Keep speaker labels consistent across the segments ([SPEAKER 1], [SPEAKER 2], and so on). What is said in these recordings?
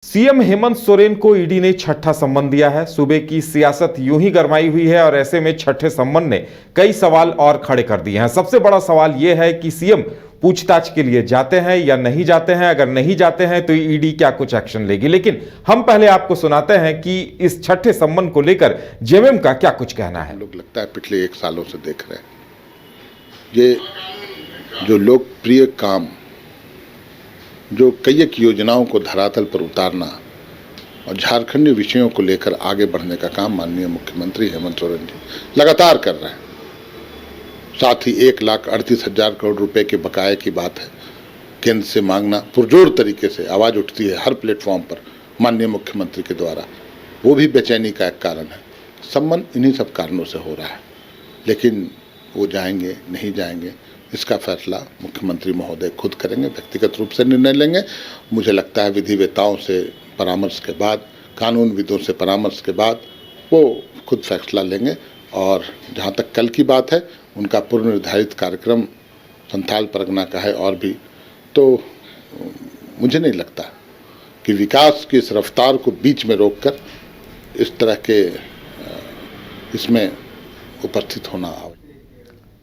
[SPEAKER 1] CM Hemant Soren को ED ने छठा सम्मन दिया है। सूबे की सियासत यूं ही गरमाई हुई है और ऐसे में छठे सम्मन ने कई सवाल और खड़े कर दिए हैं। सबसे बड़ा सवाल यह है कि सीएम पूछताछ के लिए जाते हैं या नहीं जाते हैं। अगर नहीं जाते हैं तो ईडी क्या कुछ एक्शन लेगी। लेकिन हम पहले आपको सुनाते हैं कि इस छठे सम्मन को लेकर जेएमएम का क्या कुछ कहना है।
[SPEAKER 2] लोग लगता है पिछले 1 सालों से देख रहे हैं ये जो लोकप्रिय काम, जो कई एक योजनाओं को धरातल पर उतारना और झारखंडी विषयों को लेकर आगे बढ़ने का काम माननीय मुख्यमंत्री हेमंत सोरेन जी लगातार कर रहे हैं। साथ ही 1,38,000 करोड़ रुपए के बकाये की बात है, केंद्र से मांगना पुरजोर तरीके से आवाज़ उठती है हर प्लेटफॉर्म पर माननीय मुख्यमंत्री के द्वारा, वो भी बेचैनी का एक कारण है। सम्मन इन्हीं सब कारणों से हो रहा है, लेकिन वो जाएंगे नहीं जाएंगे इसका फैसला मुख्यमंत्री महोदय खुद करेंगे, व्यक्तिगत रूप से निर्णय लेंगे। मुझे लगता है विधिवेताओं से परामर्श के बाद, कानूनविदों से परामर्श के बाद वो खुद फैसला लेंगे। और जहाँ तक कल की बात है, उनका पूर्व निर्धारित कार्यक्रम संथाल परगना का है और भी, तो मुझे नहीं लगता कि विकास की इस रफ्तार को बीच में रोककर इस तरह के इसमें उपस्थित होना आवश्यक।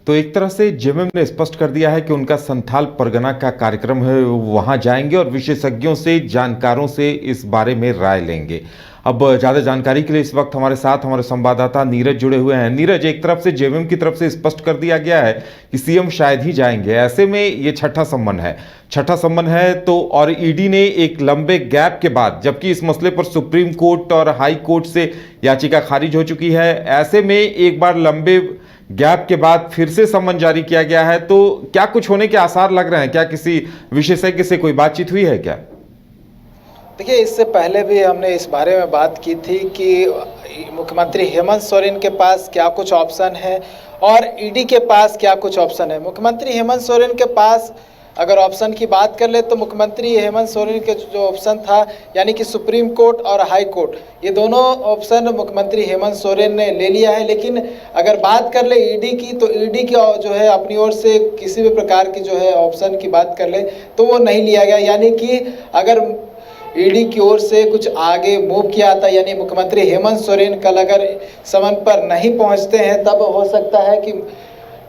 [SPEAKER 1] तो एक तरह से जेएमएम ने स्पष्ट कर दिया है कि उनका संथाल परगना का कार्यक्रम है, वहां जाएंगे और विशेषज्ञों से, जानकारों से इस बारे में राय लेंगे। अब ज़्यादा जानकारी के लिए इस वक्त हमारे साथ हमारे संवाददाता नीरज जुड़े हुए हैं। नीरज, एक तरफ से जेएमएम की तरफ से स्पष्ट कर दिया गया है कि सीएम शायद ही जाएंगे, ऐसे में ये छठा सम्मन है तो, और ईडी ने एक लंबे गैप के बाद, जबकि इस मसले पर सुप्रीम कोर्ट और हाई कोर्ट से याचिका खारिज हो चुकी है, ऐसे में एक बार लंबे गैप के बाद फिर से सम्मन जारी किया गया है, तो क्या कुछ होने के आसार लग रहे हैं? क्या किसी विशेषज्ञ से कोई बातचीत हुई है क्या?
[SPEAKER 3] देखिए, इससे पहले भी हमने इस बारे में बात की थी कि मुख्यमंत्री हेमंत सोरेन के पास क्या कुछ ऑप्शन है और ईडी के पास क्या कुछ ऑप्शन है। मुख्यमंत्री हेमंत सोरेन के पास अगर ऑप्शन की बात कर ले तो मुख्यमंत्री हेमंत सोरेन के जो ऑप्शन था, यानी कि सुप्रीम कोर्ट और हाई कोर्ट, ये दोनों ऑप्शन मुख्यमंत्री हेमंत सोरेन ने ले लिया है। लेकिन अगर बात कर ले ईडी की, तो ईडी की जो है अपनी ओर से किसी भी प्रकार की जो है ऑप्शन की बात कर ले तो वो नहीं लिया गया। यानी कि अगर ईडी की ओर से कुछ आगे मूव किया था, यानी मुख्यमंत्री हेमंत सोरेन कल अगर समन पर नहीं पहुंचते हैं, तब हो सकता है कि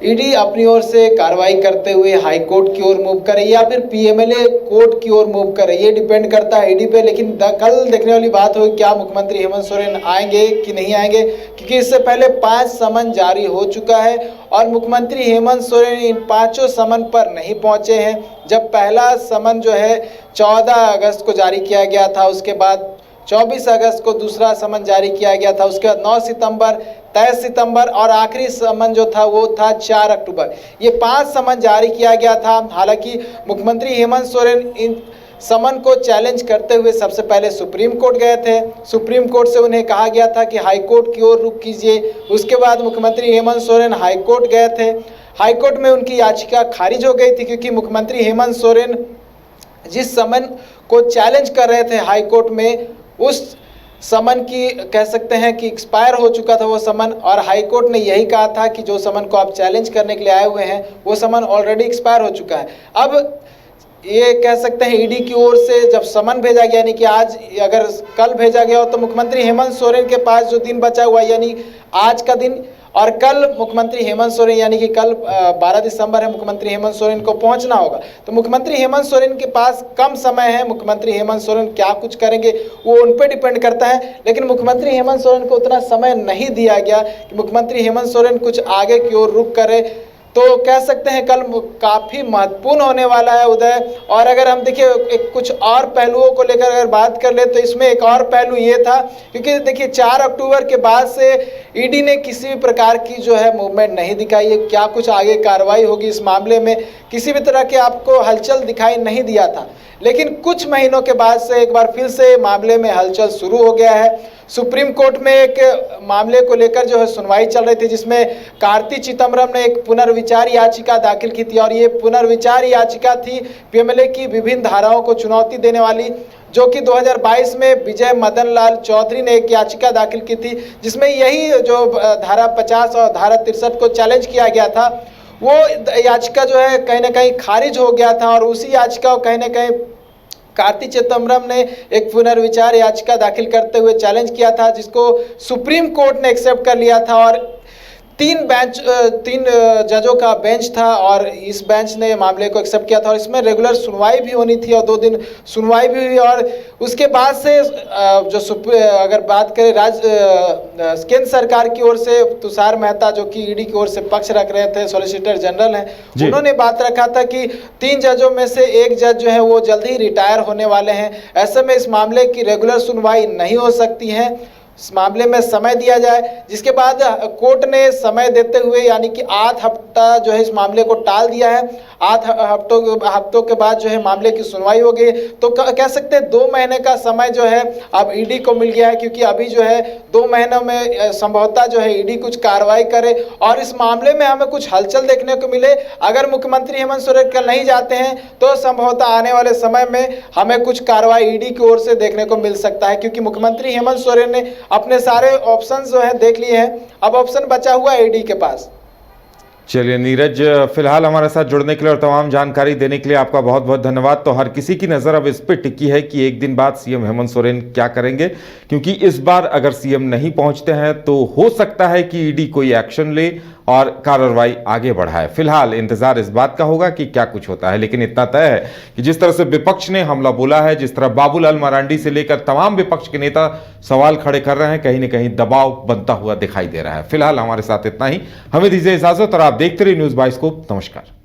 [SPEAKER 3] ईडी अपनी ओर से कार्रवाई करते हुए हाई कोर्ट की ओर मूव करे या फिर पीएमएलए कोर्ट की ओर मूव करे। ये डिपेंड करता है ईडी पे। लेकिन कल देखने वाली बात होगी क्या मुख्यमंत्री हेमंत सोरेन आएंगे कि नहीं आएंगे, क्योंकि इससे पहले 5 समन जारी हो चुका है और मुख्यमंत्री हेमंत सोरेन इन 5 समन पर नहीं पहुंचे हैं। जब पहला समन जो है 14 अगस्त को जारी किया गया था, उसके बाद 24 अगस्त को दूसरा समन जारी किया गया था, उसके बाद 9 सितंबर, 23 सितंबर और आखिरी समन जो था वो था 4 अक्टूबर। ये 5 समन जारी किया गया था। हालांकि मुख्यमंत्री हेमंत सोरेन इन समन को चैलेंज करते हुए सबसे पहले सुप्रीम कोर्ट गए थे। सुप्रीम कोर्ट से उन्हें कहा गया था कि हाई कोर्ट की ओर रुख कीजिए। उसके बाद मुख्यमंत्री हेमंत सोरेन हाई कोर्ट गए थे। हाई कोर्ट में उनकी याचिका खारिज हो गई थी, क्योंकि मुख्यमंत्री हेमंत सोरेन जिस समन को चैलेंज कर रहे थे हाई कोर्ट में, उस समन की कह सकते हैं कि एक्सपायर हो चुका था वो समन, और हाई कोर्ट ने यही कहा था कि जो समन को आप चैलेंज करने के लिए आए हुए हैं वो समन ऑलरेडी एक्सपायर हो चुका है। अब ये कह सकते हैं ईडी की ओर से जब समन भेजा गया, यानी कि आज अगर कल भेजा गया हो, तो मुख्यमंत्री हेमंत सोरेन के पास जो दिन बचा हुआ है, यानी आज का दिन और कल मुख्यमंत्री हेमंत सोरेन, यानी कि कल 12 दिसंबर है, मुख्यमंत्री हेमंत सोरेन को पहुंचना होगा। तो मुख्यमंत्री हेमंत सोरेन के पास कम समय है। मुख्यमंत्री हेमंत सोरेन क्या कुछ करेंगे वो उन पर डिपेंड करता है। लेकिन मुख्यमंत्री हेमंत सोरेन को उतना समय नहीं दिया गया कि मुख्यमंत्री हेमंत सोरेन कुछ आगे की ओर रुख करे। तो कह सकते हैं कल काफ़ी महत्वपूर्ण होने वाला है उदय। और अगर हम देखिए कुछ और पहलुओं को लेकर अगर बात कर ले, तो इसमें एक और पहलू ये था, क्योंकि देखिए 4 अक्टूबर के बाद से ईडी ने किसी भी प्रकार की जो है मूवमेंट नहीं दिखाई है। क्या कुछ आगे कार्रवाई होगी इस मामले में, किसी भी तरह के आपको हलचल दिखाई नहीं दिया था। लेकिन कुछ महीनों के बाद से एक बार फिर से मामले में हलचल शुरू हो गया है। सुप्रीम कोर्ट में एक मामले को लेकर जो है सुनवाई चल रही थी, जिसमें कार्ति चिदम्बरम ने एक पुनर्विचार याचिका दाखिल की थी। और ये पुनर्विचार याचिका थी पीएमएलए की विभिन्न धाराओं को चुनौती देने वाली, जो कि 2022 में विजय मदन लाल चौधरी ने एक याचिका दाखिल की थी, जिसमें यही जो धारा 50 और धारा 63 को चैलेंज किया गया था, वो याचिका जो है कहीं ना कहीं खारिज हो गया था। और उसी याचिका को कहीं ना कहीं कार्ति चिदम्बरम ने एक पुनर्विचार याचिका दाखिल करते हुए चैलेंज किया था, जिसको सुप्रीम कोर्ट ने एक्सेप्ट कर लिया था और तीन जजों का बेंच था और इस बेंच ने मामले को एक्सेप्ट किया था और इसमें रेगुलर सुनवाई भी होनी थी और 2 दिन सुनवाई भी हुई। और उसके बाद से अगर बात करें केंद्र सरकार की ओर से तुषार मेहता, जो कि ईडी की ओर से पक्ष रख रहे थे, सॉलिसिटर जनरल हैं, उन्होंने बात रखा था कि 3 जजों में से एक जज जो है वो जल्द ही रिटायर होने वाले हैं। ऐसे में इस मामले की रेगुलर सुनवाई नहीं हो सकती है, इस मामले में समय दिया जाए। जिसके बाद कोर्ट ने समय देते हुए यानी कि 8 हफ्ता जो है इस मामले को टाल दिया है। 8 हफ्तों के बाद जो है मामले की सुनवाई हो गई, तो कह सकते हैं 2 महीने का समय जो है अब ईडी को मिल गया है, क्योंकि अभी जो है 2 महीनों में संभवतः जो है ईडी कुछ कार्रवाई करे और इस मामले में हमें कुछ हलचल देखने को मिले। अगर मुख्यमंत्री हेमंत सोरेन कल नहीं जाते हैं तो संभवतः आने वाले समय में हमें कुछ कार्रवाई ईडी की ओर से देखने को मिल सकता है, क्योंकि मुख्यमंत्री हेमंत सोरेन ने अपने सारे ऑप्शंस जो है देख लिए हैं, अब ऑप्शन बचा हुआ है ईडी के पास।
[SPEAKER 1] चलिए नीरज, फिलहाल हमारे साथ जुड़ने के लिए और तमाम जानकारी देने के लिए आपका बहुत बहुत धन्यवाद। तो हर किसी की नज़र अब इस पर टिकी है कि एक दिन बाद सीएम हेमंत सोरेन क्या करेंगे, क्योंकि इस बार अगर सीएम नहीं पहुंचते हैं तो हो सकता है कि ईडी कोई एक्शन ले और कार्रवाई आगे बढ़ाए। फिलहाल इंतजार इस बात का होगा कि क्या कुछ होता है, लेकिन इतना तय है कि जिस तरह से विपक्ष ने हमला बोला है, जिस तरह बाबूलाल मरांडी से लेकर तमाम विपक्ष के नेता सवाल खड़े कर रहे हैं, कहीं ना कहीं दबाव बनता हुआ दिखाई दे रहा है। फिलहाल हमारे साथ इतना ही, हमें दीजिए इजाजत और आप देखते रहिए न्यूज़ बाइस्कोप। नमस्कार।